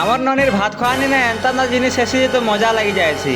আমার ননির ভাত খাওয়ানি না এনতা না জিনিস শেষে তো মজা লাগি যায়ছি।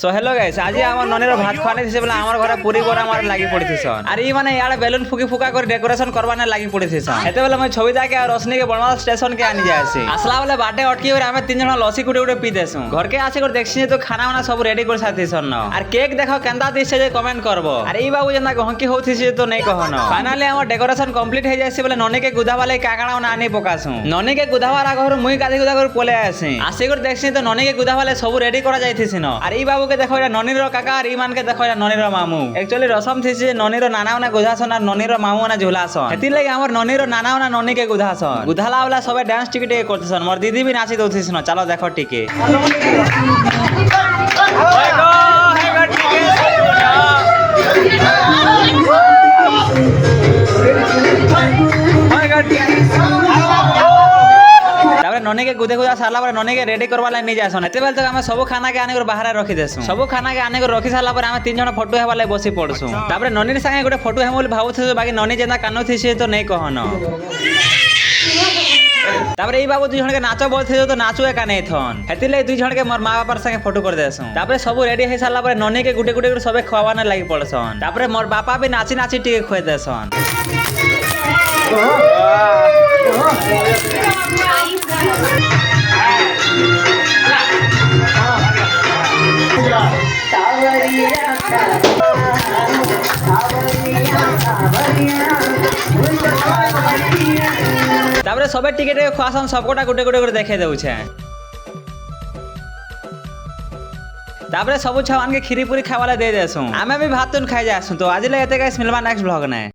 সো হ্যালো গাইস, আজি আমার ননির ভাত খাওয়ানি দিছে বলে আমার ঘরে পুরি বড়া আমার লাগি পড়িছিছন। আর ই মানে ইয়াড়ে বেলুন ফুকি ফুকা করে ডেকোরেশন করবানে লাগি পড়িছিছন। এতে বলে মই ছবি দাকে আর রোশনি কে বড়মাল স্টেশন কে আনি যায়ছি। আসলা বলে বাটে অটকি করে আমি তিন জন লসি কুটে কুটে পি দেছু। ঘরকে আসি করে দেখছি তো খানা ওনা সব রেডি করে সাথিছন ন। আর কেক দেখো কেনতা দিছে যে কমেন্ট করব। আর এই বাবু যেনা গহকি হউতিছে তো নেই কহন। ফাইনালি আমার ডেকোরেশন কমপ্লিট হয়ে যাইছে বলে ননিকে গুধাবালে কাকানা ওনা আনি পকাছু। ননিকে গুধাবার আগর মুই কাদি গুধা করে পলে আসি। আসি করে দেখছি তো ননিকে গুধাবালে সব রেডি করা যাইতিছে ন। আর এই বাবুকে দেখো এটা ননির কাকা আর ইমানকে দেখো এটা ননির মামু। একচুয়ালি রসম থিছে ননির নানাও না গুধাছন আর ননির মামু না ঝুলাছন। হেতি লাগি আমার ননির নানাও না ননিকে গুধাছন। গুধালা ওলা সবে ডান্স টিকে টিকে করতেছন। মোর দিদি বি নাচি দউতিছন। চলো দেখো টিকে। ননিকে গুদে গুদা সারলা পরে ননিকে রেডি করবা লাগে নিয়ে যাসন। এতে বেল তো আমি সব খানাকে আনি করে বাহারে রখি দেছু। সব খানাকে আনি করে রখি সারলা পরে আমি তিন জন ফটো হেবা লাগে বসি পড়ছু। তারপরে ননির সঙ্গে গোটে ফটো হেম বলি ভাবুথু, বাকি ননি যেনা কানো থিছে তো নেই কহন। তারপরে এই বাবু দুই জনকে নাচো বলছে তো নাচু একা নেই থন। হেতি লাগে দুই জনকে মোর মা বাবার সঙ্গে ফটো করে দেছু। তারপরে সব রেডি হয়ে সারলা পরে ননিকে গুটে গুটে করে সবে খাওয়ানো লাগি পড়ছন। তারপরে মোর বাপা বি নাচি নাচি টিকে খুঁয়ে দেছন। তারপরে সবে টিকেট খাওয়াছন সবকটা গুটে গুটে করে দেখে দেউছে। তারপরে সবু ছাওয়ানকে খিরি পুরি খাওয়ালে দিয়ে দেছু। আমি ভাত তুন খাই যাসু। তো আজি লাগে এতে গাইস মিলবা নেক্সট ব্লগ নে।